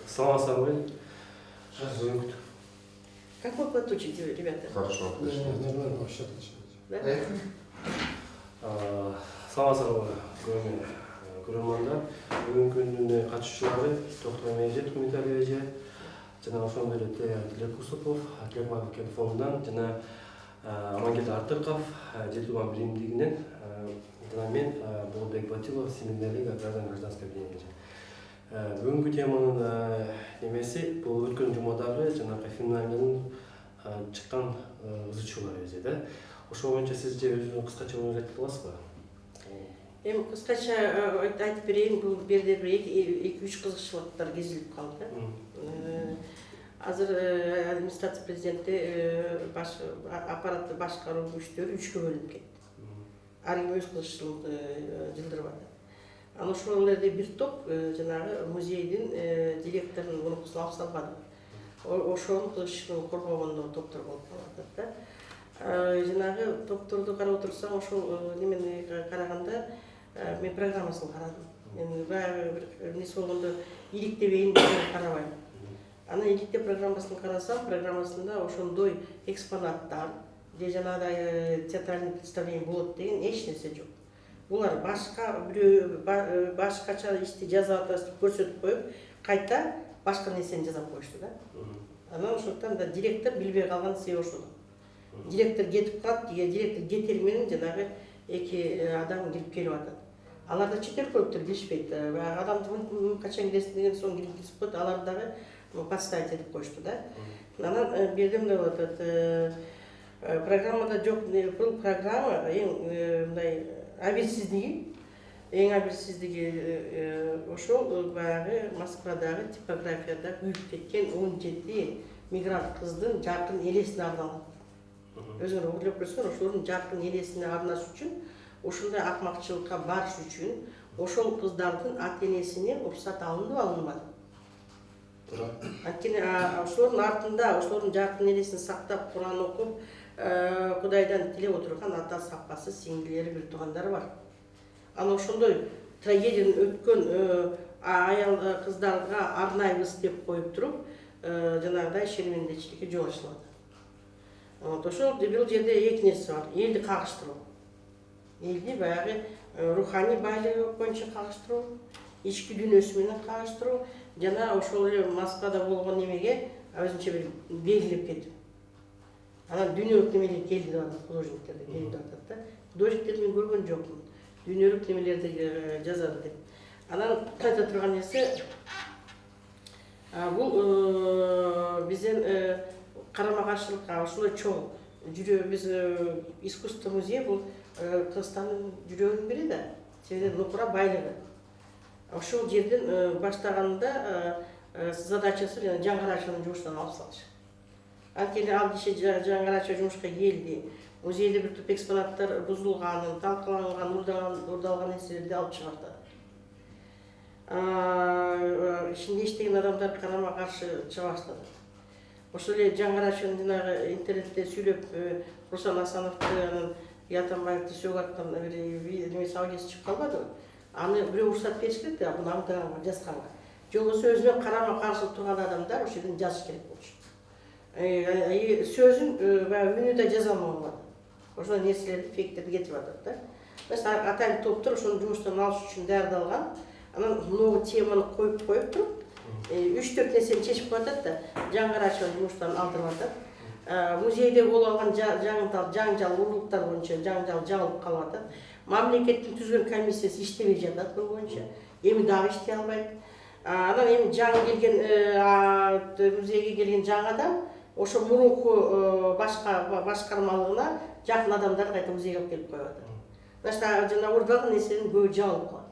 Самосадовый. Как вы подучите, ребята? Хорошо, отлично. Нормально, вообще отлично. Да? Самосадовый көрермандар, бүгінгі күніне қатысушылары доктор Мейжет Кумиталия эже, жана ошондой эле Тілек Усупов, Тілек Мамлекет фондунан жана Амангелди Артыков, жетүүгө биримдигинен жана мен Болотбек Батилов, Семинария гражданское объединение. Бүгүнкү теманын немеси бул өткөн жумадагы жанагы финалдын чыккан ызычуулар эже да. Ошол боюнча сиз же өзүңүз кыскача айтып аласызбы? Эми кыскача айтып берейин, бул берде бир 2-3 кызыкчылыктар кезилип калды. Азыр администрация президенти аппаратты башкаруу күчтөрү 3кө бөлүнүп кетти. Ар ким өз кызыкчылыгын жылдырып атат. Анан ошол эле бир топ жанагы музейдин директорунун мунукусун алып салбады. Ошонун кызыкчылыгын коргогондо топтор болуп калат да. Жанагы топторду карап отурсам, ошол немени караганда мен программасын карадым. Мен баягы бир нерсе болгондо иликтебейин деп карабайм. Анан иликтеп программасын карасам, программасында ошондой экспонаттар, же жанагы театральный представление болот деген эч нерсе жок. Булар башкача ишти жазып атасып көрсөтүп коюп, кайта башка нерсени жазып коюшту да. Анан ошондон да директор билбей калган себеби ошол. Директор кетип калат, директор кетери менен жанагы эки адам кирип келип атат. Аларда чет өлкөлүктөр билишпейт. Адамды качан киресиң деген соң кирип коет, алар дагы подставить этип коюшту да. Анан бердим деп атат. Программада жок, бул программа эң мындай абийирсиздиги, ошол баягы Москвадагы типографияда күйүп кеткен 17 мигрант кыздын жаркын элесине арналган. Өзүңөр ойлоп көрсөңөр, ошолордун жаркын элесине арнаш үчүн, ошондой акмакчылыкка барыш үчүн ошол кыздардын ата-энесинен уруксат алынды алынбады. Анткени ошолордун артында, ошолордун жаркын элесин сактап, Куран окуп, Кудайдан тилеп отурган ата сапасы, сиңдилери, бир туугандары бар. Анан ошондой трагедияны өткөн аял кыздарга арнайбыз деп коюп туруп, жанагыдай шермендечиликке жол ачылат. Ошол бул жерде эки нерсе бар. Элди кагыштыруу. Элди баягы руханий байлыгы боюнча кагыштыруу, ички дүйнөсү менен кагыштыруу, жана ошол эле Москвада болгон немеге өзүнчө бир белгилеп кетүү. Анан дүйнөлүк немелер келди деп атат, художниктерде келди деп атат да. Художниктерди мен көргөн жокмун. Дүйнөлүк немелерди жазады деп. Анан айта турган нерсе, бул бизден карама-каршылыкка ушундай чоң жүрөө, биз искусство музей бул Кыргызстандын жүрөгүнүн бири да. Себеби нукура байлыгы. Ошол жерден баштаганында задачасы жаңгырачанын жумуштан алып салыш. Анткени ал киши жаңгырача жумушка келди. Музейде бир топ экспонаттар бузулганын, талкаланган, урдалган нерселерди алып чыгарды. Ичинде иштеген адамдар карама-каршы чыга баштады. Ошол эле жаңгырачанын жанагы интернетте сүйлөп, Руслан Асановду, анан Ятанбаевди сөөгө аткан бир немеси аудиосы чыгып калбадыбы? Аны бирөө уруксат бериш керек да, буну аңдыганга, жазганга. Же болбосо өзүнө карама-каршы турган адамдар ошол жерден жазыш керек болчу. Сөзүн баягы үнү да жаза алмаган. Ошол нерселерди, фейктерди кетирип атат да. Mesela атайын топтор ошону жумуштан алыш үчүн даярдалган. Анан могу теманы коюп туруп, 3-4 нерсени чечип коюп атат да, жаңгырачаны жумуштан алдырып атат. Музейде болуп алган жаңжал, урлуктар боюнча жаңжал жабылып калып атат. Мамлекеттин түзгөн комиссиясы иштебей жатат бул боюнча. Эми дагы иштей албайт. Анан эми жаңы келген музейге келген жаңы адам ошо мурунку башкармалыгына жакын адамдар кайта музейге алып келип коюп атат. Значит, жана урдалган нерсенин көбү жабылып калат.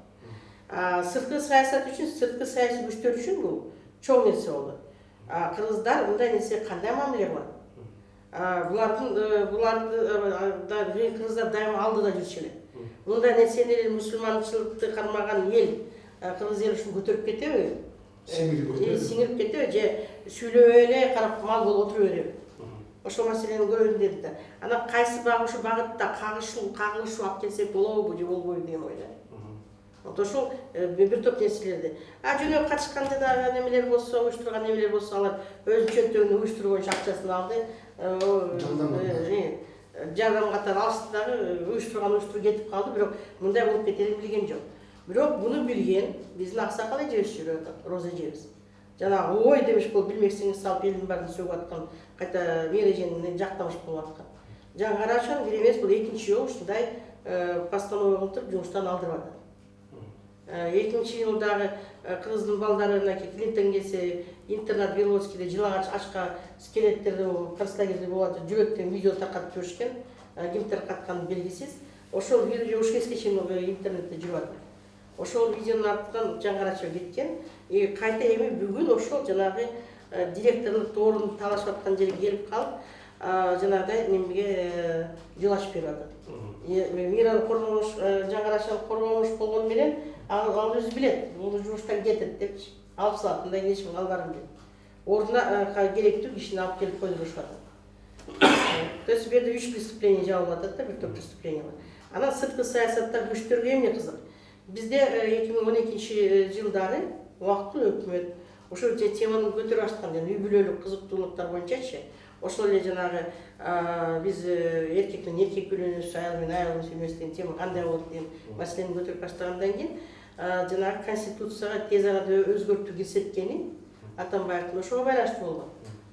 Сырткы саясат үчүн, сырткы саясий күчтөр үчүн бул чоң нерсе болду. Кыргыздар мындай нерсе кандай мамиле кылат? Буларды кыргыздар дайыма алдыда жүрчү эле. Мындай нерсени мусулманчылыкты кармаган эл, кыргыз эл ушун көтөрүп кетеби? Сиңирип кетеби же сүйлөбөй эле карап мал болуп отура береби? Ошол маселени көрөйүн деди да. Анан кайсы багы ушу багытта кагылышуу алып келсек болобу же болбойбу деген ойда. Ошол бир топ нерселерди. Жөнөп катышкан жанагы немелер болсо, уюштурган немелер болсо, алар өз чөнтөгүнө уюштургон акчасын алды. Жардам катары алышты дагы, уюштуруп кетип калды, бирок мындай болуп кетерин билген жок. Бирок буну билген биздин аксакал эжебиз жүрүп атат, Роза эжебиз. Жанагы ой демиш болуп билмексиңиз салып элдин баарын сөгүп аткан, кайта мэр эжени жактамыш болуп аткан. Жаңы Карашан бир эмес, бул экинчи жолу ушундай постановка кылып жумуштан алдырып атат. 2000-жылдагы кыздын балдары Клинтон келсе, интернат Беловодскийде жылагач ачка скелеттерди кырслагерде болот, жүрөктөн видео таркатып жүрүшкен, ким таркатканы белгисиз. Ошол видео уш кезге чейин интернетте жүрүп атат. Ошол видеонун артынан Жаңгырача кеткен, кайта эми бүгүн ошол жанагы директорлук орун талашып аткан жерге келип калып, жанагыдай немеге жол ачып берип атат. Мираны коргомуш, Жаңгырачаны коргомуш болгону менен ал өзү билет, бул жумуштан кетет депчи, алып салат, мындай нечим калбарым деп. Ордуна керектүү кишини алып келип койдурушуп атат. То есть бул жерде 3 преступление жабылып атат да, бир топ преступление бар. Анан сырткы саясатта күчтөргө эмне кызык? Бизде 2012-жылдары убактылуу өкмөт ошол теманы көтөрүп ачкан, үй бүлөлүк кызыктуулуктар боюнчачы, ошол эле жанагы биз эркек менен эркек үйлөнөбүз, аял менен аял үйлөнөбүз деген тема кандай болот деген маселени көтөрүп баштагандан кийин жанагы конституцияга тез арада өзгөртүү кирсеткени Атамбаевдин ошого байланыштуу болгон.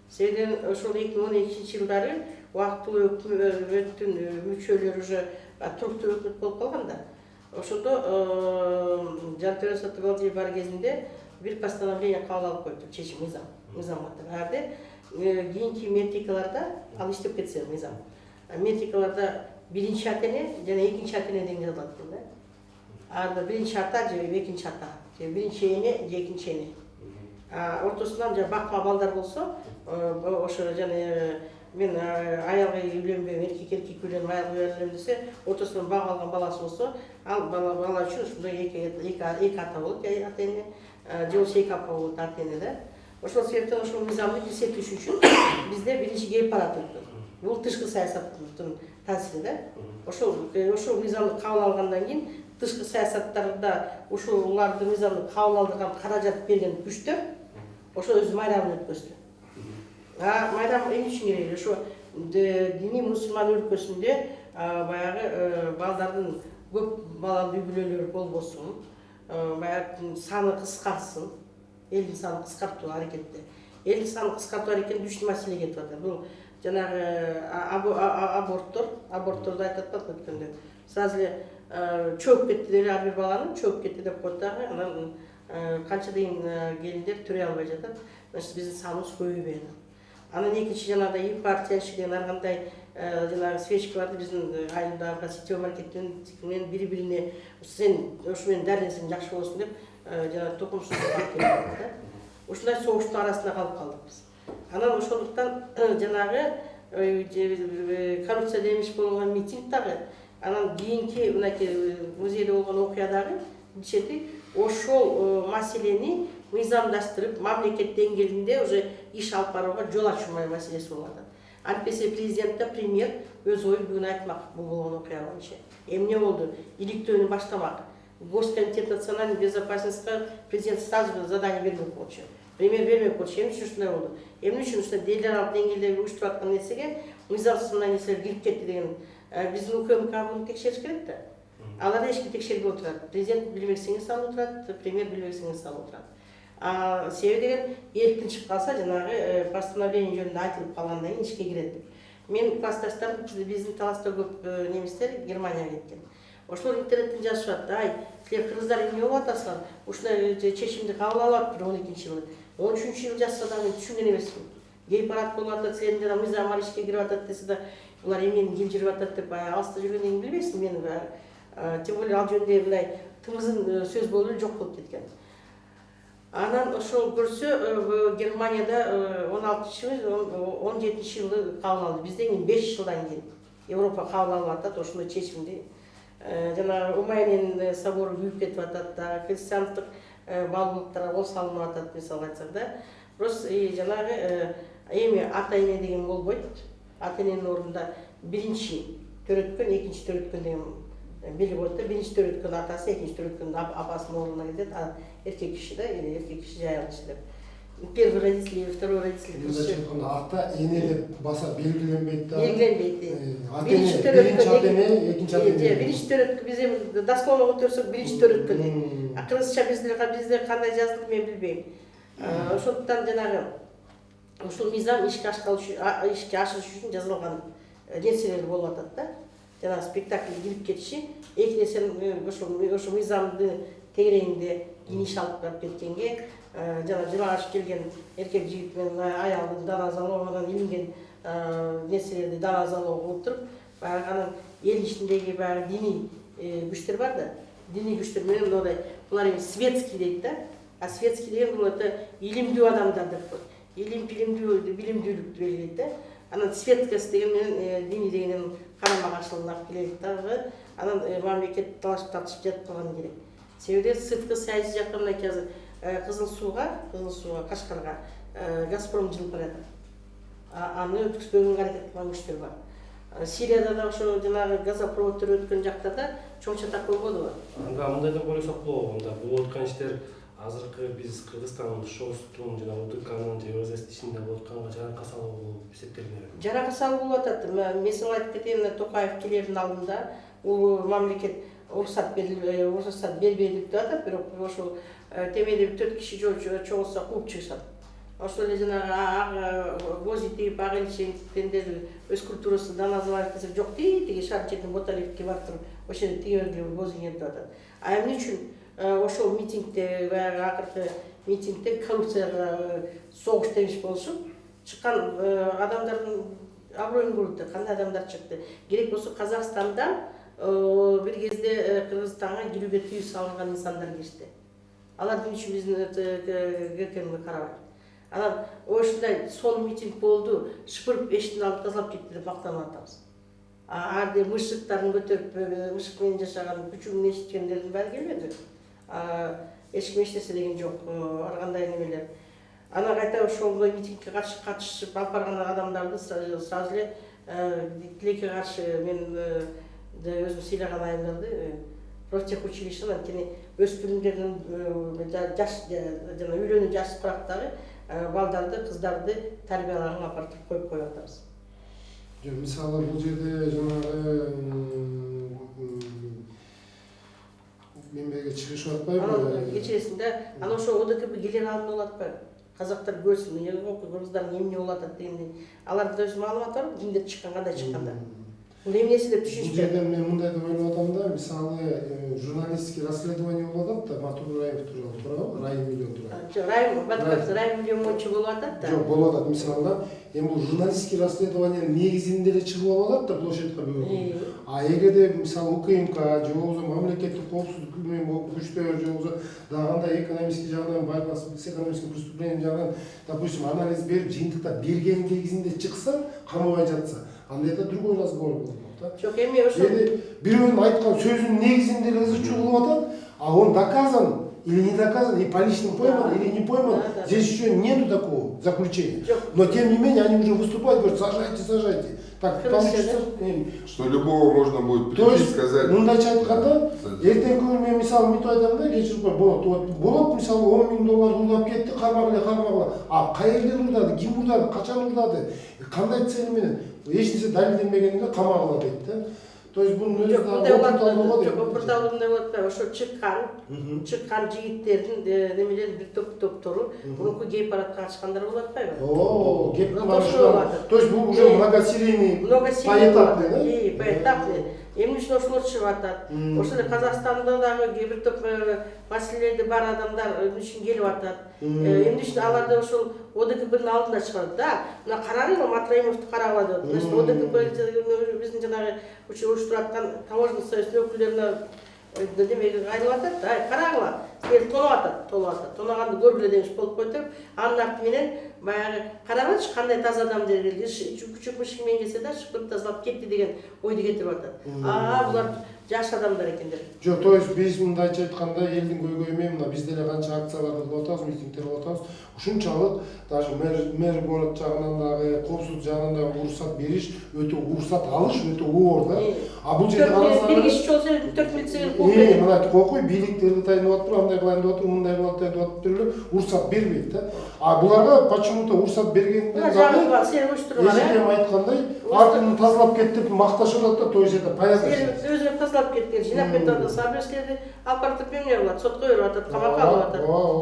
Себеби ошол 2012-жылдары убактылуу өкмөттүн мүчөлөрү уже туруктуу өкмөт болуп калганда, ошондо Жантөре Сатыбалдиев бар кезинде бир постановление кабыл алып койду, чечим мыйзамга тарады. Кийинки метрикаларда ал иштеп кетсе мыйзам. Метрикаларда биринчи атене жана экинчи атене деген жазылат экен да. Анда биринчи ата же экинчи ата, же биринчи эне же экинчи эне. Ортосунан же бакма балдар болсо, ошо жана мен аялга үйлөнбөйм, эркек үйлөнүп аялга үйлөнөм десе, ортосунан багып алган баласы болсо, ал бала үчүн ушундай эки ата болот, ата эне, же болбосо эки апа болот, ата эне да. Ошол себептен ошол мыйзамды кирсетиш үчүн бизде биринчи гей-парад өттү. Бул тышкы саясаттын таасири да. Ошол мыйзамды кабыл алгандан кийин тышкы саясаттарда ушуларды мыйзамды кабыл алдырган, каражат берген күчтөр ошол өз майрамын өткөздү. Майрам эмне үчүн керек? Ошо диний мусулман өлкөсүндө баягы балдардын көп балалуу үй бүлөлөр болбосун, баягы саны кыскарсын, элдин санын кыскартуу аракетте. Элдин санын кыскартуу аракетинде үч маселе кетип атат. Бул жанагы абортторду айтып атат өткөндө. Сразу эле чөгүп кетти деп ар бир баланы чөгүп кетти деп коет дагы, анан канча деген келиндер төрөй албай жатат. Значит, биздин саныбыз көбөйбөй атат. Анан экинчи жанагы ипартияшы деген ар кандай жанагы свечкаларды биздин айылдагы сетевой маркеттен бири-бирине сен ушу менен дәрленсең жакшы болосуң деп жанагы токумсуздук алып келип атат да. Ушундай согуштун арасында калып калдык биз. Анан ошондуктан жанагы коррупция демиш болгон митинг дагы, анан кийинки мынакей музейде болгон окуя дагы билишети ошол маселени мыйзамдаштырып, мамлекет деңгээлинде уже иш алып барууга жол ачуу маселеси болуп атат. Антпесе президентте премьер өз оюн бүгүн айтмак бул болгон окуя боюнча. Эмне болду? Иликтөөнү баштамак. Госкомитет национальной безопасности президент сразу задание бермек болчу. Премьер бермек болчу. Эмне үчүн ушундай болду? Эмне үчүн ушундай эл аралык деңгээлде уюштуруп аткан нерсеге мыйзамсыз мындай нерселер кирип кетти деген биздин УКМК буну текшериш керек да. Алар эч ким текшербей отурат. Президент билбесеңиз салып отурат, премьер билбесеңиз салып отурат. Себеби деген эркин чыгып калса жанагы постановление жөнүндө айтылып калгандан кийин ишке кирет деп. Мен классташтарым биздин таласта көп немистер Германияга кеткен. Ошолор интернеттен жазышып атты. Ай, силер кыргыздар эмне болуп атасыңар? Ушундай чечимди кабыл алып атып 12-жылы. 13-жылы жазса да мен түшүнгөн эмесмин. Гей-парад болуп атат, силердин жана мыйзам ишке кирип атат десе да, булар эмнени кел жүрүп атат деп алыста жүргөндөн билбейсиң мен. Тем более ал жөнүндө мындай тымызын сөз болуп жок болуп кеткен. Анан ошол көрсө Германияда 16-17-жылы кабыл алды. Бизден кийин 5 жылдан кийин Европа кабыл алып атат ошондой чечимди. Жана Умайнин собору күйүп кетип атат, христианстык баалуулуктарга кол салынып атат, мисалы айтсак да. Просто жанагы эми ата эне деген болбойт. Ата эненин ордунда биринчи төрөткөн, экинчи төрөткөн деген билип коет да, биринчи төрөткөн атасы, экинчи төрөткөн апасынын ордуна кетет, эркек киши да, эркек киши жай алышы деп. Первый родитель, второй родитель кызчы. Ата эне деп баса белгиленбейт да. Белгиленбейт. Биринчи ата, экинчи ата. Биринчи төрөткө биз эми дословно көтөрсөк биринчи төрөткө дейт. Кыргызча бизде кандай жазылды мен билбейм. Ошондуктан жанагы ушул мыйзам ишке ашыш үчүн жазылган нерселер болуп атат да. Жанагы спектакль кирип кетиши, эки нерсенин ошол мыйзамды тегерегинде кийин иш алып барып кеткенге, жана жылагыш келген эркек жигит менен аялдын дана залоодан илинген нерселерди дана залоого отуруп, баягы анын эл ичиндеги баягы диний күчтөр бар да, диний күчтөр менен мындай булар эми светский дейт да. А светский деген бул илимдүү адамдар деп коет. Билимдүүлүктү белгилейт да. Анан светскость деген менен диний дегенин карама каршылыгына алып келет дагы. Анан мамлекет талашып тартышып жатып калган керек. Себеби сырткы саясий жактан мынакей азыр Кызыл сууга, Кашкарга Газпром жылып баратат. Аны өткүзбөгөнгө аракет кылган күчтөр бар. Сирияда да ошо жанагы газопроводдор өткөн жактарда чоң чатак болбодубу? Анда мындай деп ойлосок болобу, анда болуп аткан иштер азыркы биз Кыргызстан шоусунун жана УТКнын же ОЗС ичинде болуп атканга жарака салуу болуп эсептелинет. Жарака салуу болуп атат. Мен сага айтып кетейин, Токаев келердин алдында бул мамлекет уруксат бербейди деп атат, бирок ошол темеде 4 киши чогулса кууп чыгышат. Ошол эле жанагы бози тигип ак элчиндер өз культурасы дана называть десе жок тиги шар четин Боталевке барып туруп ошол жерде тиге бергиле бозиңер деп атат. А эмне үчүн ошол митингде, баягы акыркы митингде коррупцияга согуш демиш болушуп, чыккан адамдардын аброюн көрүптүр, кандай адамдар чыкты. Керек болсо Казакстандан бир кезде Кыргызстанга кирүүгө тыюу салынган инсандар киришти. Алар эмне үчүн биздин ГКМге карабайт? Анан ошондой сон митинг болду, шыпырып эшиктин алдын тазалап кетти деп мактанып атабыз. Арды мышыктарын көтөрүп, мышык менен жашаган, күчүгүн эшиткендердин баары келбеди. Эч ким эчтесе деген жок, ар кандай немелер. Анан кайта ошондой митингке катышып алып барган адамдарды сразу эле тилекке каршы мен өзүм сыйлаган айымдарды профтехучилищенин анткени өспүрүмдөрдүн жаш жана үйлөнүү жаш курактагы балдарды, кыздарды тарбиялаган апартып коюп атабыз. Мисалы бул жерде жанагы мемлекетке чыгышып атпайбы? Кечиресинде анан ошо ОДКБ келер алдында болуп атпайбы? Казактар көрсүн, кыргыздар эмне болуп атат дегенди. Аларда өз маалымат бар, кимдер чыккан, кандай чыкканда. Бул эмнеси деп түшүнүшпөйт. Бул жерде мен мындай деп ойлоп атам да, мисалы журналистский расследование болуп атат да, Матур Раимов тууралуу, туурабы? Райым миллион тууралуу. Райым миллион боюнча болуп атат да. Жок, болуп атат мисалы да. Эми бул журналистский расследованиянын негизинде эле чыгып алып атат да площадька бүгүн. А эгерде мисалы УКМК же болбосо мамлекеттик коопсуздук күчтөр же болбосо дагы кандай экономический жагынан борьба с экономическим преступлением жагынан, допустим, анализ берип, жыйынтыктап берген негизинде чыкса, камабай жатса, анда это другой разговор болот да. Жок, эми ошо бирөөнүн айткан сөзүнүн негизинде эле ызы чуу болуп атат, а он доказан или не доказан, и поличным пойман, или не пойман, здесь еще нету такого заключения. Но тем не менее они уже выступают, говорят, сажайте. Так, получится. Что любого можно будет прийти и сказать. Мындайча айтканда, эртең күнү мен мисалы мынтип айтам да, кечирип кой, болот мисалы $10 000 уурдап кетти, кармагыла. А каерден уурдады, ким уурдады, качан уурдады, кандай цели менен, эч нерсе далилденбегенде камагыла дейт да. То есть бунун өзү да опурталууга дейт. Опурталуу мындай болуп атпайбы, ошо чыккан жигиттердин немелер бир топтору мурунку гей парадка катышкандар болуп атпайбы? О, гей парадка. То есть бул уже многосерийный, поэтапный, да? Поэтапный. Эмне үчүн ошолор чыгып атат? Ошол эле Казакстанда дагы бир топ маселелери бар адамдар эмне үчүн келип атат? Эмне үчүн аларды ошол ОДКБнын алдына чыгарат? Да, мына карагыла, Матраимовду карагыла деп. Значит, ОДКБ биздин жанагы уруштуруп аткан таможенный союздун өкүлдөрүнө демеге кайрылып атат да, карагыла, силер толуп атат. Тоноганды көргүлө демиш болуп коюп туруп, анын арты менен баягы карагычы кандай таза адам келди, үчүк мышыгымен келсе да шыпырып тазалап кетти деген ойду кетирип атат. Булар жаш адамдар экендер. Жок, то есть биз мындайча айтканда элдин көйгөйү менен мына биз деле канча акциялар кылып атабыз, митингдер кылып атабыз. Ушунчалык даже мэр город жагынан дагы, коопсуздук жагынан дагы уруксат бериш, уруксат алыш өтө оор да. А бул жерде карасаңыз бир киши болсо 4 милиция кол. мына кокуй бийликтер Кытайдын деп атып, андай кылайын деп атып, мындай кылып атып деп эле уруксат бербейт да. А буларга почему-то уруксат бергенден дагы сен уштурган. Эжем айткандай, артын тазалап кетти деп макташып атат да, то есть это понятно. Сен өзүң тазалап кеткен, жинап кетип атат, сабырсызды алып барып эмне кылат, сотко берип атат, камакка алып атат.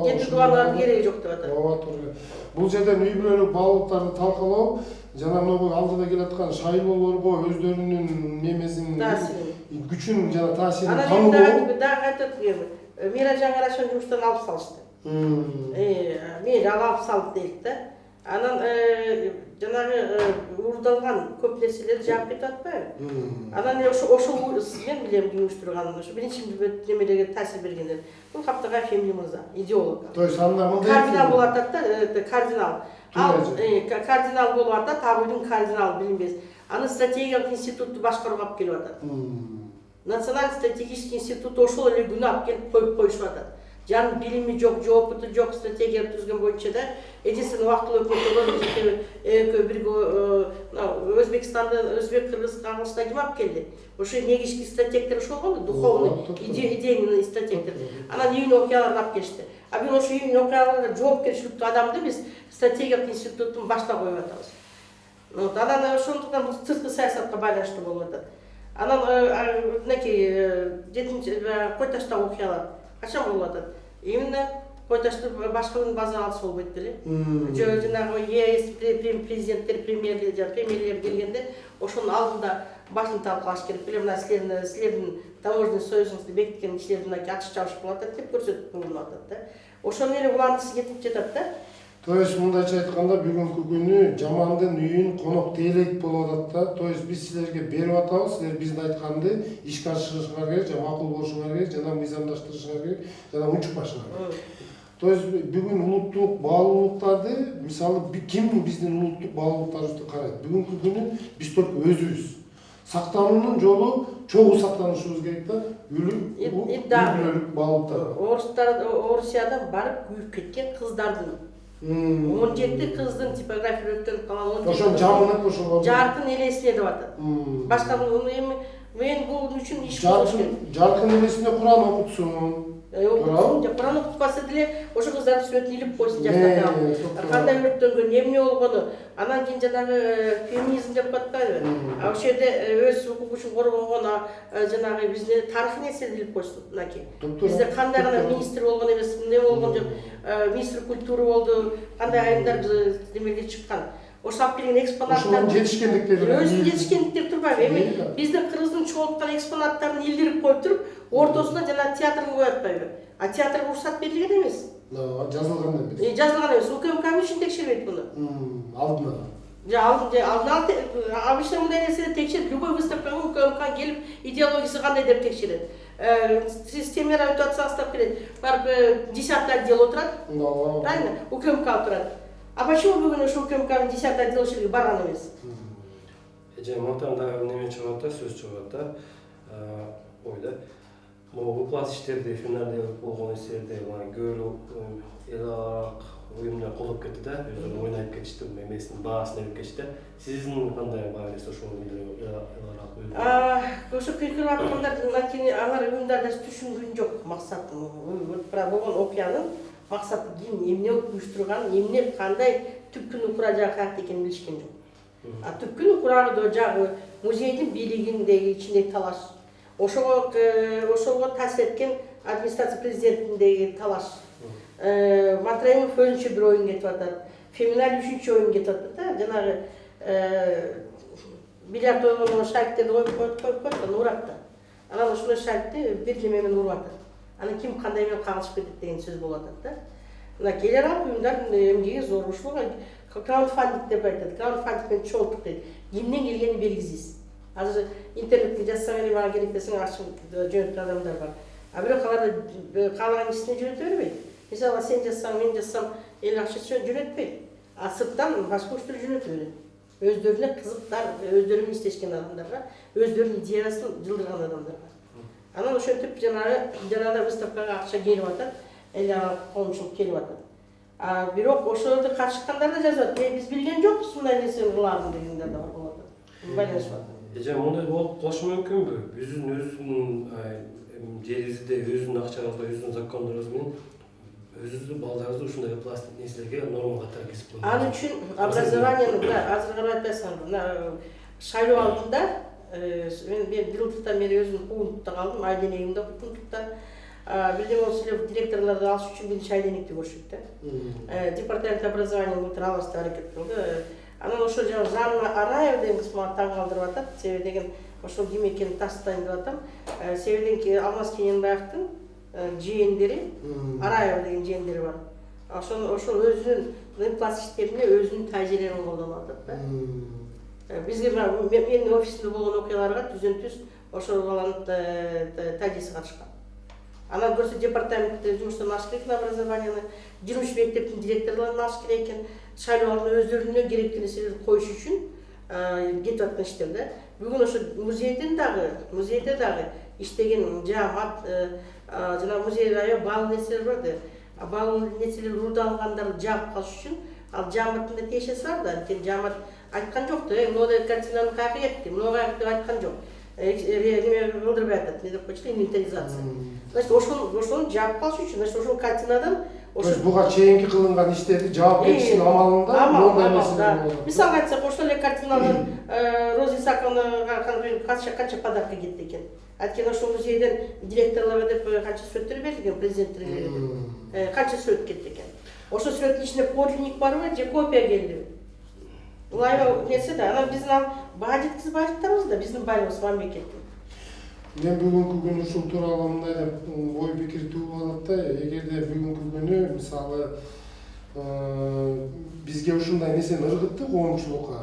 Эти дубарлардын кереги жок деп атат. Ооба, туура. Бул жерден үй бүлөлүк баалуулуктарды талкалоо, жана могу алдыда келаткан шайлоолорго өздөрүнүн немесин, күчүн жана таасирин тануу. Анан дагы айтат, Миражан Карашевди жумуштан алып салышты. Мени алып салды дейт да. Анан жанагы уурдалган көп нерселерди жаап кетип атпайбы? Анан ошол мен билем жумуштурганын, ошо биринчи немелерге таасир бергендер. Бул Каптагай Фемли мырза, идеолог. То есть анда мындай кардинал болуп атат да, кардинал. Кардинал болуп атат, табыйдын кардиналы билинбес. Аны стратегиялык институтту башкарууга алып келип атат. Национальный стратегический институт ошол эле күнү алып келип коюшуп атат. Жан билими жок, опыты жок, стратегия түзгөн боюнча да единственный убактылуу өкмөт экөө бирге Өзбекстанда, өзбек, кыргыз, кагылышта ким алып келди? Ошо негизги стратегдер ошол болду, духовный, идейный стратегдер. Анан июнь окуяларды алып келишти. А биз ошо июнь окуяларга жоопкерчиликтүү адамды биз стратегиялык институттун башына коюп атабыз. Анан ошондуктан бул сырткы саясатка байланыштуу болуп атат. Анан Кой Таштагы окуялар качан болуп атат? Именно Кой Ташты башкалын база алса болбойт беле. Жанагы ЕС президенттер, премьерлер келгенде ошонун алдында башын талкалаш керек беле. Мына силердин таможенный союзуңузду бекиткен кишилердин атыш чабыш кылып атат деп көрсөтүп коюлуп атат да. Ошону эле улантысы кетип жатат да. То есть мындайча айтканда бүгүнкү күнү жамандын үйүн конок тейлейт болуп атат да. То есть биз силерге берип атабыз, силер биздин айтканды ишке ашырышыңар керек, жана макул болушуңар керек, жана мыйзамдаштырышыңар керек, жана унчукпашыңар керек. То есть бүгүн улуттук баалуулуктарды, мисалы ким биздин улуттук баалуулуктарыбызды карайт? Бүгүнкү күнү биз только өзүбүз. Сактануунун жолу чогуу сактанышыбыз керек да. Үлүлүк баалуулуктар. Орусиядан барып күйүп кеткен кыздардын 17 кыздын типография өткөн калган 17. Ошон жамынып ошол жаркын элесине деп атат. Башка мен бул үчүн иш кылыш керек. Жаркын элесине Куран окутсун. Куран окутпаса деле ошо кыздардын сүрөтүн илип койсун жаштарга. Кандай өрттөнгөн, эмне болгону, анан кийин жанагы феминизм деп атпайбы? А ошол жерде өз укугун коргогон жанагы биздин тарыхый нерсени илип койсун мынакей. Бизде кандай гана министр болгон эмес, эмне болгон жок, министр культуры болду, кандай айымдар демеге чыккан. Ошо алып келген экспонаттар өзүнүн жетишкендиктери турбайбы? Эми биздин кыргыздын чогулткан экспонаттарын илдирип коюп туруп, ортосуна жана театрын коюп атпайбы? А театрга уруксат берилген эмес. Жазылган эмес. Жазылган эмес. УКМК үчүн текшербейт муну. Алдына обычно мындай нерсени текшерип, любой выставкага УКМК келип, идеологиясы кандай деп текшерет. Системера өтүп атсаңыз деп келет. Барып 10-й отдел отурат. Правильно? УКМК отурат. А почему бүгүн ошо УКМКнын 10-й отдел ишине барган эмес? Мактан дагы неме чыгып атат, сөз чыгып атат. Ойда. Могу выплат иштерди, финалде болгон иштерди, көөлү элак уюмда колдоп кетти да, өзүнүн ойнайып кетишти, эмесинин баасын эрип кетишти. Сиздин кандай бааңыз ошол элак? Ошо кыйкырып аткандар, алар уюмдар да түшүнгөн жок максатын. Болгон окуянын максаты ким, эмне уюштурган, эмне кандай түпкүнү куражагы каякта экенин билишкен жок. А түпкүнү курагы жагы музейдин бийлигиндеги ичиндеги талаш. Ошого таасир эткен администрация президентиндеги талаш. Матраимов өзүнчө бир оюн кетип атат. Феминаль 3-чү оюн кетип атат да. Жанагы бильярд ойгону шариктерди коюп коет уракта. Анан ошол шарикти бир неме менен уруп атат. Анан ким кандай менен кагылышып кетет деген сөз болуп атат да. Мына келер алып уюмдардын эмгеги зор ушул краундфандинг деп айтат. Краундфандинг менен чогулттук дейт. Кимден келгени белгисиз. Азыр интернетке жазсаң эле мага керек десең ачып жөнөткөн адамдар бар. А бирок алар каалаган кишисине жөнөтө бербейт. Мисалы сен жазсаң, мен жазсам эл акча жөнөтпөйт. А сырттан башка күчтөр жөнөтүп берет. Өздөрүнө кызыктар, өздөрүнүн иштешкен адамдарга, өздөрүнүн идеясын жылдырган адамдарга. Анан ошентип жанагы выставкага акча келип атат, эл аралык коомчулук келип атат. А бирок ошолорду катышкандар да жазат, биз билген жокпуз мындай нерсени кылаарын дегендер да бар болот. Байланышып атат. Эже мындай болуп калышы мүмкүнбү? Биздин өзүнүн жерибизде өзүнүн акчабызга, өзүнүн закондорубуз менен өзүбүздүн балдарыбызды ушундай пластик нерселерге норма катары кесип коюп. Ал үчүн образованияны азыр карап атпайсыңарбы? Мына шайлоо алдында мен бир жылдан бери өзүм Куундукта калдым, айденегимде Куундукта. Бирден болсо эле директорлорду алыш үчүн бир шайденекти көрүшүп да. Департамент образования былтыр алышты аракет кылды. Анан ошо жаңы Жанна Араева деген кыз мага таң калтырып атат. Себеби деген ошол ким экенин тастайын деп атам. Себебиден Алмаз Кененбаевдин жээндери Араева деген жээндери бар. Ошол өзүнүн пласт иштерине өзүнүн тажиребин колдонуп атат да. Бизге менин офисимде болгон окуяларга түзөн-түз ошол баланын тажиси катышкан. Анан көрсө департаментте жумуштан алыш керек образованияны, 23 мектептин директорлорун алыш керек экен. Шайлоо алдында өздөрүнө керектүү нерселерди коюш үчүн кетип аткан иштер да. Бүгүн ошо музейде дагы иштеген жаамат, жана музейде аябай баалуу нерселер бар да. Баалуу нерселер уурдалгандарды жаап калыш үчүн ал жааматтын да тиешеси бар да. Анткени жаамат айткан жок да, мындай картинаны каяка кетти, мынага деп айткан жок. Неме кылдырбай атат, не деп койчу, инвентаризация. Значит, ошону жаап калыш үчүн, значит, ошол картинадан буга чейинки кылынган иштерди жаап кетиштин амалында моундай нерселер болот. Мисалга айтсак, ошол эле картиналар Роза Исаковнага канча подарка кетти экен. Анткени ошол музейден директорлорго деп канча сүрөттөр берилген, президенттер канча сүрөт кетти экен. Ошол сүрөттүн ичинде подлинник барбы же копия келдиби? Бул аябай нерсе да. Анан биздин баа жеткизип айтабыз да, биздин байлыгыбыз мамлекеттин. Мен бүгүнкү күн ушул тууралуу мындай деп ой пикир тууп алат да, эгерде бүгүнкү күнү мисалы бизге ушундай нерсени ыргытты коомчулукка,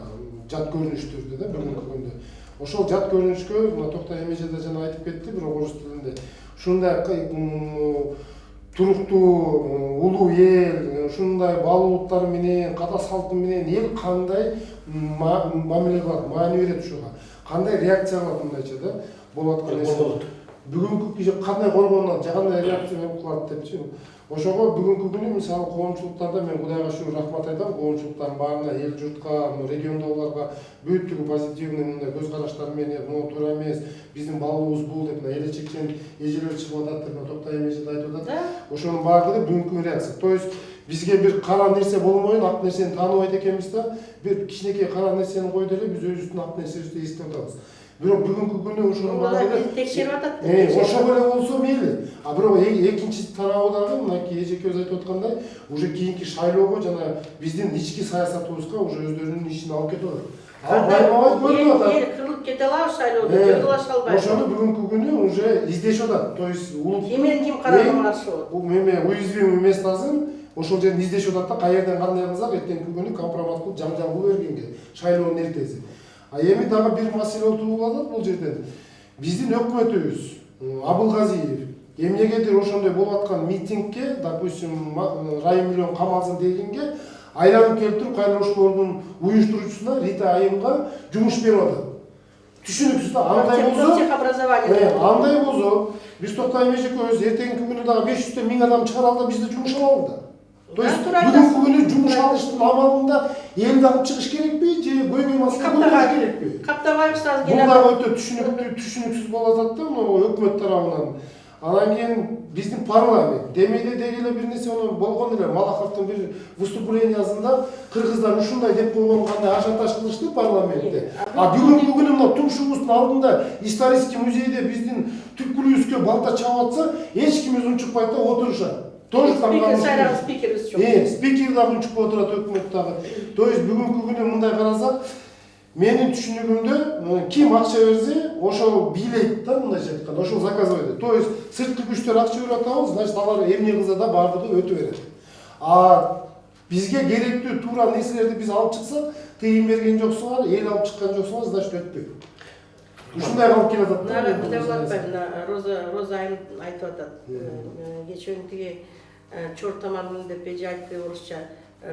жат көрүнүштөрдү да бүгүнкү күндө. Ошол жат көрүнүшкө мына Токтой Эмеже да жана айтып кетти, бирок орус тилинде ушундай туруктуу улуу эл, ушундай баалуулуктар менен, ката салты менен эл кандай мамиле кылат, маани берет ушуга, кандай реакция кылат мындайча да болуп аткан нерсе. Бүгүнкү киши кандай коргонот, кандай реакция кылат депчи. Ошого бүгүнкү күнү мисалы коомчулуктарда мен Кудайга шүгүр рахмат айтам, коомчулуктардын баарына, эл журтка, региондогуларга бүттүгү позитивный мындай көз караштар менен, могу туура эмес, биздин балыбыз бул деп эле чекчен эжелер чыгып атат деп Токтой Эмеже да айтып атат. Ошонун баардыгы бүгүнкү реакция. То есть бизге бир кара нерсе болмойн, ак нерсени тааныбайт экенбиз да, бир кичинекей кара нерсени койду эле биз өзүбүздүн ак нерсебизди эстеп атабыз. Бирок бүгүнкү күнү ошонун баардыгы текшерип атат. Ошол эле болсо мейли. А бирок экинчи тарабы дагы мынакей эжекебиз айтып аткандай, уже кийинки шайлоого жана биздин ички саясатыбызга уже өздөрүнүн ишин алып кетип атат. Ал байма-бай көрүнүп атат. Эл кырылып кете алабы шайлоодо, жыргылаша албайбы. Ошону бүгүнкү күнү уже издешип атат. То есть кимдин ким карама каршы болот. Бул уязвимый местасын ошол жерден издешип атат да, каерден кандай кылсак эртеңки күнү компромат кылып жаңжал кылып бергенге шайлоонун эртеси. А эми дагы бир маселе тууланат бул жерден. Биздин өкмөтүбүз Абылгазиев эмнегедир ошондой болуп аткан митингге, допустим, Райым миллион камалсын дегенге айланып келип туруп кайра ошолордун уюштуруучусуна Рита Айымга жумуш берип атат. Түшүнүксүз да, андай болсо биз Токтой Эмеже экөөбүз эртеңки күнү дагы 500 1000 адам чыгара алды, бизди жумуш алалы да. То есть бүгүнкү күнү жумуш алыштын амалында элди алып чыгыш керекпи же көйгөй маселе керекпи? Каптабаев сразу Бул дагы өтө түшүнүксүз болуп атат да могу өкмөт тарабынан. Анан кийин биздин парламент демейде деги эле бир нерсе болгон эле Малаховдун бир выступлениясында кыргыздар ушундай деп койгон кандай ажиотаж кылышты парламентте. А бүгүнкү күнү мына тумшубуздун алдында исторический музейде биздин түпкүлүбүзгө балта чаап атса, эч кимибиз унчукпайт да, отурушат. Тоже спикерибиз жок. Спикер дагы унчукпай отурат, өкмөт дагы. То есть бүгүнкү күнү мындай карасак, менин түшүнүгүмдө ким акча берсе, ошол бийлейт да, мындайча айтканда, ошол заказывать. То есть сырткы күчтөр акча берип атабыз, значит алар эмне кылса да баардыгы өтө берет. А бизге керектүү туура нерселерди биз алып чыксак, тыйын берген жоксуңар, эл алып чыккан жоксуңар, значит өтпөйт. Ушундай калып келатат да. Мындай болуп атпайбы, Роза Айым айтып атат. Кечээ тиги чортаман деп эже айтты орусча.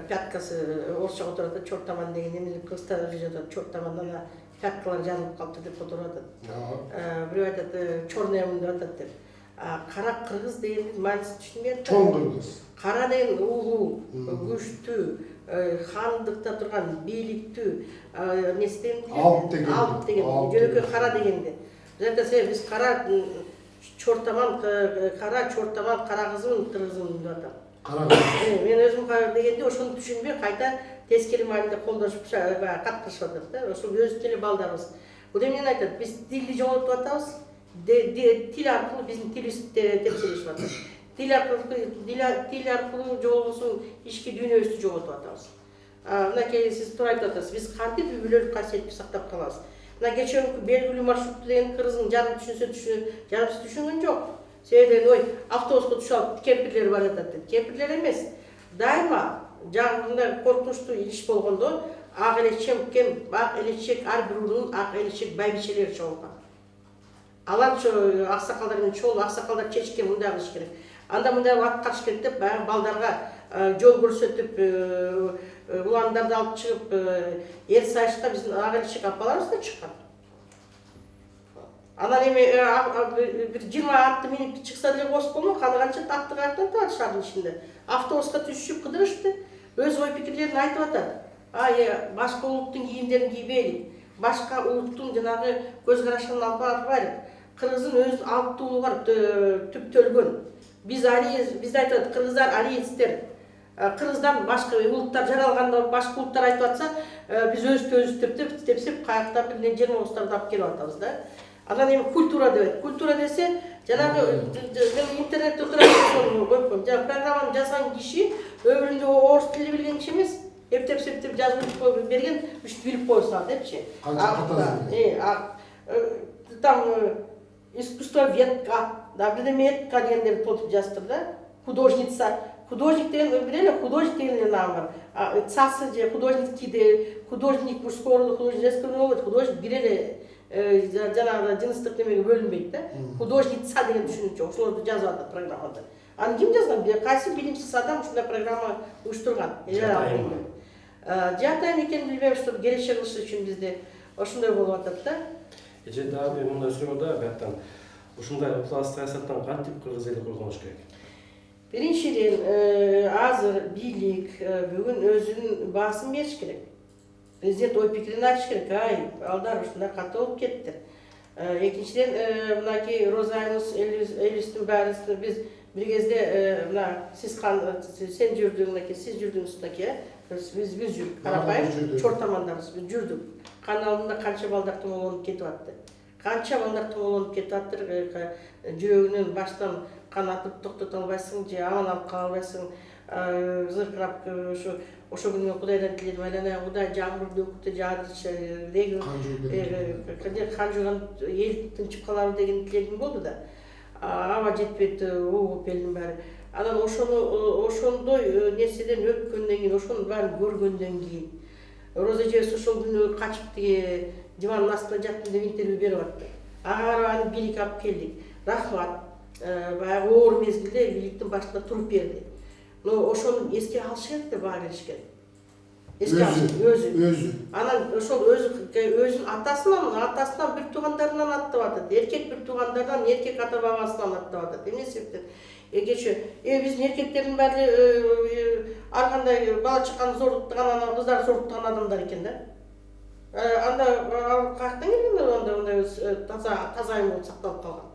пяткасы орысча отырады, чортаман деген эмне кыргызстан жатат, чортаман ана пяткалар жазылып калыпты деп отуруп атат. Бирөө айтат черный деп атат деп. Кара кыргыз дегендин мааниси түшүнбөй атат. Чоң кыргыз. Кара деген улуу, күчтүү, хандыкта турган бийликтүү, несиден Алып деген. Алып деген. Жөнөкөй кара дегенде. Біз кара чортаман, кара кызмын кыргызмын деп атам. Кара кыргыз. Мен өзүм дегенде ошону түшүнбөй кайта тескери маанилде колдошуп каткырышып атат да. Ошол өз тили балдарыбыз. Бул эмнени айтат? Биз тилди жоготуп атабыз. Тил аркылуу биздин тилибизди темселешип атат. Тил аркылуу жолбосун ички дүйнөбүздү жоготуп атабыз. Мынакей сиз туура айтып атасыз. Биз кантип үй-бүлөлүк касиетти сактап калабыз? Мына кечээки белгилүү маршрутту деген кыргыздын жарым жарымсыз түшүнгөн жок. Себеби автобуска түшүп алып кемпирлер бар атат. Кемпирлер эмес. Дайыма жагында коркунучтуу иш болгондо ак элечек ар бир уруунун ак элечек байбичелери чогулган. Алар аксакалдар менен чогулуп, аксакалдар чечкен мындай кылыш керек. Анда мындай аткарыш керек деп баягы балдарга жол көрсөтүп, уландарды алып чыгып, эр сайышка биздин ак элечек апаларыбыз да чыккан. Анан эми бир 20 атты минип чыкса деле кос болмок, аны канча атты каяктан табат шаардын ичинде. Автобуска түшүп кыдырышты, өз ой пикирлерин айтып атат. Башка улуттун кийимдерин кийбейлик, башка улуттун жанагы көз карашын алып барбайлык. Кыргыздын өзүнүн алыптуулугу бар, түптөлгөн. Биз айтып атат, кыргыздар ариецтер. Кыргыздан башка улуттар жаралганда башка улуттар айтып атса, биз өзүбүздү тепсеп, каякта бир 20 остарды алып келип атабыз да. Анан эми культура деп. Культура десе, жанагы мен интернетте турам койпойм. Жана программаны жазган киши өмүрүндө орус тили билген киши эмес. Эптеп жазып берген, үчтү билип койсун депчи. Там искусствоведка, бирдеметка дегендерди толтуруп жазыптыр да. Художница. Художник деген билели, художник деген нам бар. Цасы же художник мужского рода, художник женского рода, художник бирели жанагы жыныстык немеге бөлүнбөйт да. Художница деген түшүнүк жок. Ошолорду жазып атат программада. Аны ким жазган? Кайсы билимсиз адам ушундай программа уюштурган? Жатайын экенин билбейм, что келечек кылыш үчүн бизде ошондой болуп атат да. Эже дагы мындай суроо да бияктан. Ушундай укталас саясаттан кантип кыргыз эли коргонуш керек? Биринчиден, азыр бийлик бүгүн өзүнүн баасын бериш керек. Президент ой пикирин айтыш керек. Балдар ушундай катуу болуп кеттир. Экинчиден, мынакей Розайнус Элистин баарысын биз бир кезде мына сен жүрдүң, мынакей сиз жүрдүңүз, мынакей биз жүрдүк. Карапайым чортамандарыбыз жүрдүк. Кан алдында канча балдар томолонуп кетип атты. Канча балдар томолонуп кетип аттыр, жүрөгүнөн баштан кан атып токтото албайсың, же аман алып кала албайсың. Зыркырап ошо күнү Кудайдан тиледим, айланайын Кудай жамбырды өкүтө жаадырчы, кан жууган эл тынчып калабы деген тилегим болду да. Аба жетпейт, угуп элдин баары. Анан ошондой нерседен өткөндөн кийин, ошонун баарын көргөндөн кийин Роза эжебиз ошол күнү качып тиги дивандын астына жаттым деп интервью берип атты. Ага аны бийлик алып келдик. Рахмат. Баягы оор мезгилде бийликтин башында туруп берди. Но ошону эске алыш керек деп баа бериш керек. Эске өзү. Анан ошол өзүнүн атасынан бир туугандарынан аттап атат. Эркек бир туугандарынан, эркек ата бабасынан аттап атат. Эмне себептен? Биздин эркектердин баары ар кандай бала чаканы зордуктаган, анан кыздар зордуктаган адамдар экен да. Анда каяктан келген андай таза болуп сакталып калган.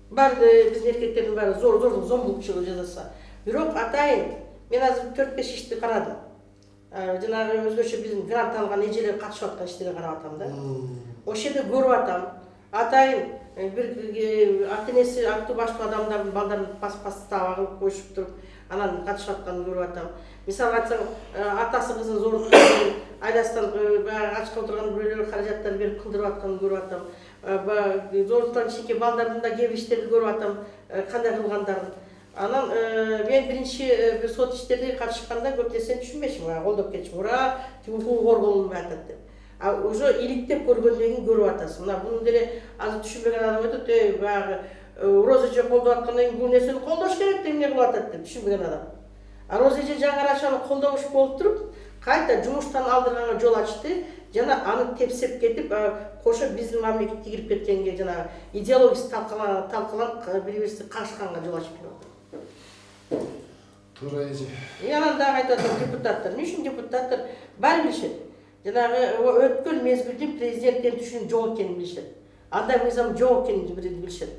Баары биздин эркектердин баары зомбулукчу жасаса. Бирок атайын, мен азыр 4-5 ишти карадым. Жанагы өзгөчө биздин грант алган эжелер катышып аткан иштерге карап атам да. Ошол жерде көрүп атам. Атайын бир ата-энеси аттуу баштуу адамдардын балдарын пас-пастап агылып коюшуп туруп, анан катышып атканын көрүп атам. Мисалы айтсаң, атасы кызын зордуктап, айдастан баягы ачка отурган бирөөлөр каражаттар берип кылдырып атканын көрүп атам. Зордуктан кичинекей балдардын да кээ бир иштерди көрүп атам, кандай кылгандарын. Анан мен биринчи бир сот иштерине катышканда көп нерсени түшүнбөчүмүн, колдоп кетчүмүн. Ура, укугу корголунбай атат деп. Уже иликтеп көргөндөн кийин көрүп атасың. Мына буну деле азыр түшүнбөгөн адам айтат, баягы Роза эже колдоп аткандан кийин бул нерсени колдош керек деп эмне кылып атат деп түшүнбөгөн адам. Роза эже жаңы арашаны колдомуш болуп туруп, кайта жумуштан алдырганга жол ачты. Жана аны тепсеп кетип, кошо биздин мамлекетке кирип кеткенге жана идеологиялык талкаланып, бири-бирибизди кашканга жол ачып берип. Туура эже. Анан дагы айтып атам депутаттар. Эмне үчүн депутаттар баары билишет? Жанагы өткөн мезгилдин президенттен түшүнүн жок экенин билишет. Андай мыйзам жок экенин билишет.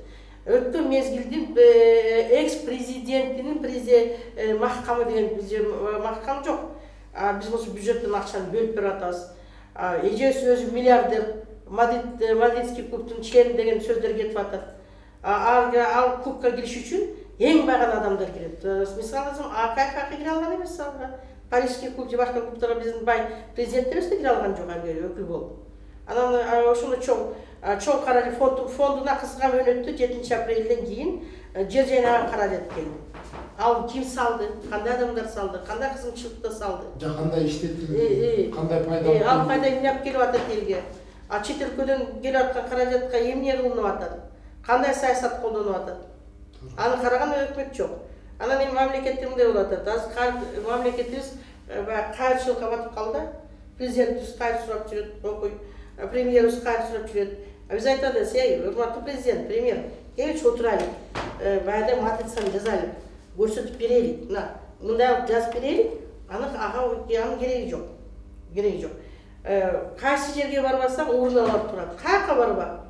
Өткөн мезгилдин экс-президентинин махкама деген бизде махкама жок. Биз болсо бюджеттен акчаны бөлүп берип атабыз. Эжеси өзү миллиардер, Мадридский клубтун члени деген сөздөр кетип атат. Ал клубка кириш үчүн эң баган адамдар кирет. Мисалы АКК кире алган эмес, Парижский клуб же башка клубтарга биздин бай президенттерибиз да кире алган жок, өкүл болуп. Анан ошондо чоң каражат фондуна кыска мөөнөттө 7 апрелден кийин жер жайнаган каражат келди. Ал ким салды, кандай адамдар салды, кандай кызматчылыкта салды, Кандай иштетилди, кандай пайда. Ал пайда эмне алып келип атат элге? Чет өлкөдөн келип аткан каражатка эмне кылынып атат? Кандай саясат колдонуп атат? Аны караган өкмөт жок. Анан эми мамлекетте мындай болуп атат. Азыр мамлекетибиз кайрчылыкка батып калды. Президентибиз кайыр сурап жүрөт, окуй. Премьерибиз кайыр сурап жүрөт. Биз айтат элес, урматтуу президент, премьер, келичи отурайлы. Баягы матрицаны жазайлы. Көрсөтүп берелик. Мындай жазып берелик. Анын кереги жок. Кереги жок. Кайсы жерге барбасаң урналар турат. Каяка барба?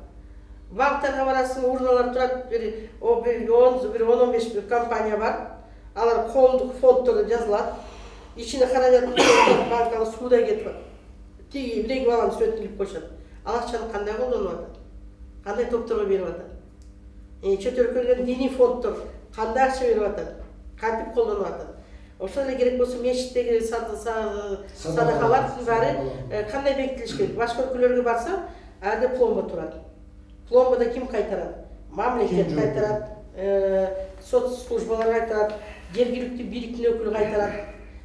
Банктарга барасың, урналар турат. Бир 10-15 компания бар. Алар коомдук фонддордо жазылат. Ичине каражат банкага сууда кетип атат. Тиги биреги баланы сүрөттөлүп коюшат. Ал акчаны кандай колдонуп атат? Кандай топторго берип атат? Чет өлкөлөрдөн диний фонддор кандай акча берип атат? Кантип колдонуп атат? Ошол эле керек болсо мечиттеги садакалардын баары кандай бекитилиш керек? Башка өлкөлөргө барсаң, анда пломба турат. Пломбада ким кайтарат? Мамлекет кайтарат, соцслужбалар кайтарат, жергиликтүү бийликтин өкүлү кайтарат.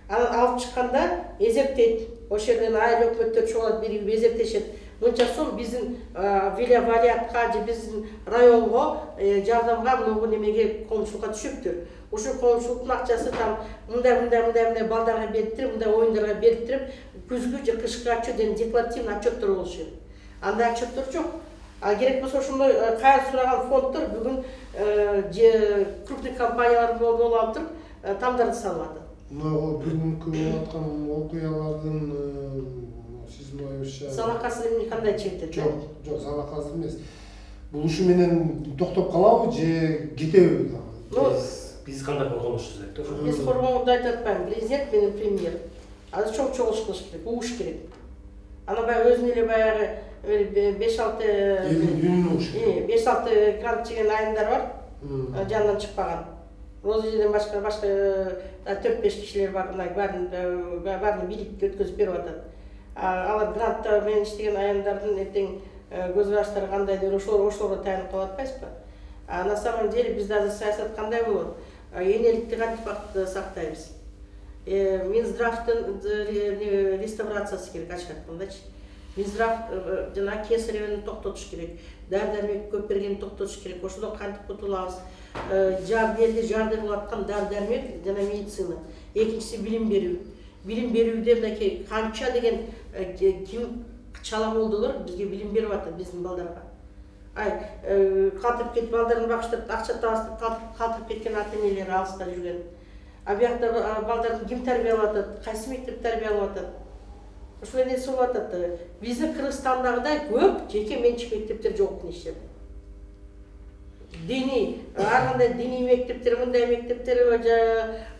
Анан алып чыкканда эзептейт. Ошол жерден айыл өкмөттөр чогулат, бири-бири эзептешет. Мынча сом биздин вилаятка же биздин районго жардамга мынугу немеге коомчулукка түшүптүр. Ушул коомчулуктун акчасы там мындай балдарга бериптирип, мындай оюндарга бериптирип, күзгү же кышкы отчет деген декларативный отчеттор болушу керек. Андай отчеттор жок. Керек болсо ошондой кайыр сураган фонддор бүгүн крупный компаниялар болуп атып, тамдарды салып атат. Бүгүнкү болуп аткан окуялардын сиздин оюңузча залакасы эмне кандай чектет? Жок, залакасы эмес. Бул ушу менен токтоп калабы же кетеби дагы? Биз кандай коргонуш керек? Биз коргонду айтып атпайм. Президент менен премьер. Азыр чоң чогулуш кылыш керек, угуш керек. Анан баягы өзүнүн эле баягы 5-6 элдин үнүн угуш керек. 5-6 грант жеген айымдар бар. Жанынан чыкпаган. Розыжеден башка 4-5 кишилер бар, баарын бийликке өткөзүп берип атат. Алар грантта менен иштеген айымдардын эртең көз караштары кандайдыр, ошолорго таянып калып атпайсызбы? На самом деле бизде азыр саясат кандай болот? Энеликти кантип сактайбыз? Минздравдын реставрациясы керек ачкачкындачы. Минздрав жана Кесаревени токтотуш керек. Дары-дармек көп бергенди токтотуш керек. Ошондон кантип кутулабыз? Элди жарды кылып аткан дары-дармек жана медицина. Экинчиси билим берүү. Билим берүүдө мынакей канча деген ким чала болдулар бизге билим берип атат биздин балдарга. Калтырып кетип балдарын багыштап акча табып калтырып кеткен ата-энелер алыста жүргөн. Биякта балдарды ким тарбиялап атат? Кайсы мектеп тарбиялап атат? Ошол нерсе болуп атат. Биздин Кыргызстандагыдай көп жеке менчик мектептер жок экен иште. Диний, ар кандай диний мектептер, мындай мектептер,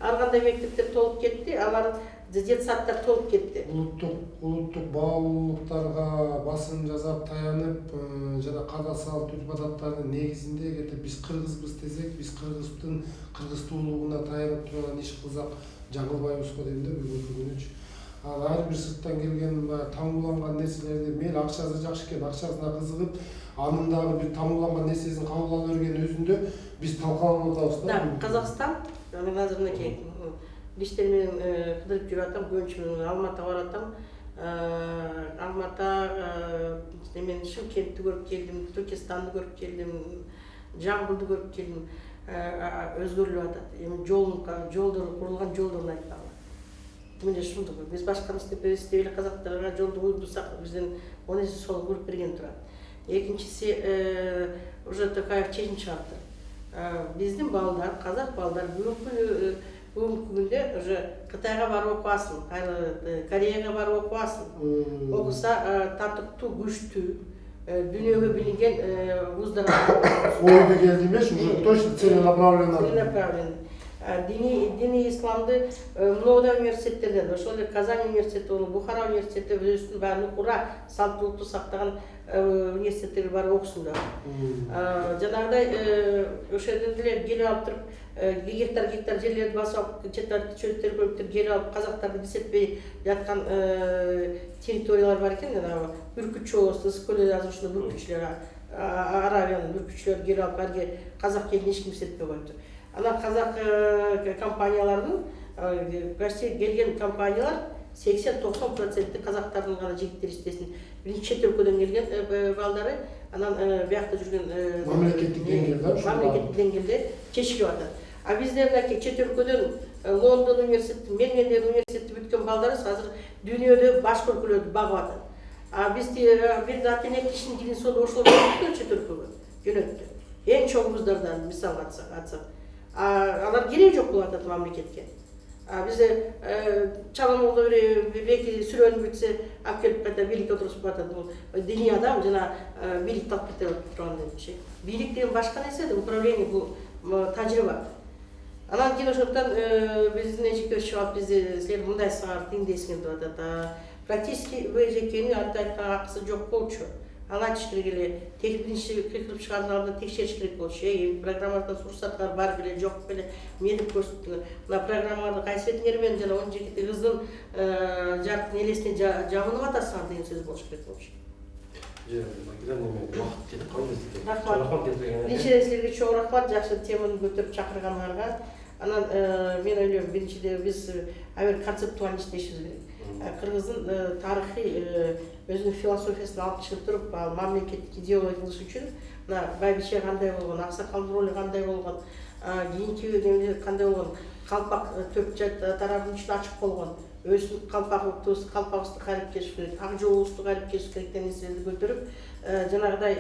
ар кандай мектептер толуп кетти, алар детсадтар толуп кетти. Улуттук баалуулуктарга басым жасап таянып, жана када салт үрп-адаттардын негизинде эгерде биз кыргызбыз десек, биз кыргызтуулугуна таянып турган иш кылсак жаңылбайбызго дейм да бүгүнкү күнүчү. Ар бир сырттан келген таңууланган нерселерди мейли акчасы жакшы экен, акчасына кызыгып, анын дагы бир таңууланган нерсесин кабыл ала берген өзүндө биз талкаланып атабыз да. Казакстан, мен азыр мынакей биштер менен кыдырып жүрүп атам, көбүнчө мен Алматага барып атам. Алмата, мен Шымкентти көрүп келдим, Түркистанды көрүп келдим, Жамбылды көрүп келдим. өзгөрүлүп атат. Эми жолдор курулган жолдорун айтканда. Міне шындығы. Біз башканы істеп эле казактарга жолду уйдусак, бизден он эсе сол көрүп берген турат. Экинчиси уже такая чечим чыгаптыр. Биздин балдар, казак балдар бүгүнкү күндө уже Кытайга барып окубасын, Кореяга барып окубасын. Окуса татыктуу, күчтүү, дүйнөгө билинген вуздарга ойду келди эмес, уже точно целенаправленно. Дини исламды много университеттерден, ошол эле Казань университети, Бухара университети өзүнүн баарын кура салттуулукту сактаган университеттерге барып окусундар. Жанагыдай ошол жерден деле келип алып туруп гектар жерлерди басып алып, чөйрөттөр көлүктөр келип алып казактарды бисетпей жаткан территориялар бар экен, жанагы бүркүтчү, Ысык-Көлдө азыр ушул бүркүтчүлөр, Аравиянын бүркүтчүлөрү келип алып, алги казак элин эч ким бисетпей коюптур. Анан казак компанияларынын почти келген компаниялар 80-90% казактардын гана жигиттери иштесин. Биринчи чет өлкөдөн келген балдары, анан биякта жүргөн мамлекеттик деңгээлде чечилип атат. А биздер мынакей чет өлкөдөн Лондон университети, Мергенден университети бүткөн балдарыбыз азыр дүйнөдө башка өлкөлөрдү багып атат. А бизди бир атенек кишинин дини соду ошол чет өлкөгө жөнөттү. Эң чоң вуздардан мисал атсак. Алар керек жок болуп атат мамлекетке. Бизде чалымолдо беки сүрөнүп бүтсө, алып келип кайта бийликке отургузуп атат. Бул диний адам жана бийликти алып кете турган депчи. Бийлик деген башка нерсе, управление бул тажрыйба. Анан кийин ошондон биздин эчикке чыгып алып, бизди силер мындай сыңар, тиңдейсиңер деп атат. Практически эжекенин айткан акысы жок болчу. Ага айтыш керек эле, биринчи кыркылып чыгардын алдында текшериш керек болчу. Программадан сурсаттар бар беле, жок беле, эмне деп көрсөттүңөр. Мына программаларды кайсы бетиңер менен жана 12 кыздын жарыктын элесине жабынып атасыңар деген сөз болуш керек болчу. Вакыт кетип калды бизге. Рахмат. Биринчиден силерге чоң рахмат, жакшы теманы көтөрүп чакырганыңарга. Анан мен ойлойм, биринчиде биз концептуально иштешибиз керек. Кыргыздын тарыхый өзүнүн философиясын алып чыгып туруп, мамлекеттик идеология кылыш үчүн мына байбиче кандай болгон, аксакалдын ролу кандай болгон, кийинки немелер кандай болгон, калпак төрт тарабын үчүн ачык болгон, өзүнүн калпагыбызды кайрып келиш керек, ак жообузду кайрып келиш керек деген нерселерди көтөрүп, жанагыдай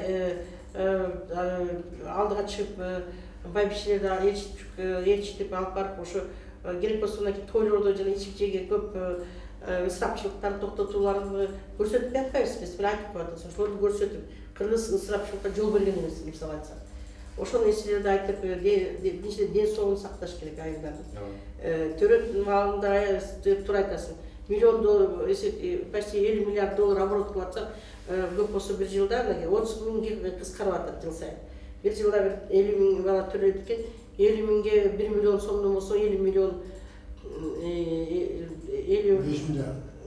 алдыга чыгып байбичелерди ээрчитип алып барып, ошо керек болсо мынакей тойлордо жана ичик-жеге көп ысырапчылыктарды токтотууларды көрсөтүп жатпайбыз, биз айтып коюп ошолорду көрсөтүп, кыргыз ысырапчылыкка жол берген эмес, мисалы айтсак. Ошол нерселерди айтып, биринчиден ден соолугун сакташ керек айылдардын. Төрөт маалында туура айтасың. Миллион доллар, почти 50 миллиард доллар оборот кылып атсак, көп болсо бир жылда 30 миңге кыскарып атат жыл сайын. Бир жылда 50 миң бала төлөйт экен, 50 миңге 1 миллион сомдон болсо 50 миллион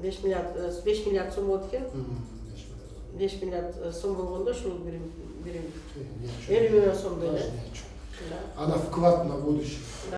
5 миллиард сом болот экен. 5 миллиард сом болгондо ушул 50 миллион сомдой эле. Она вклад на будущее.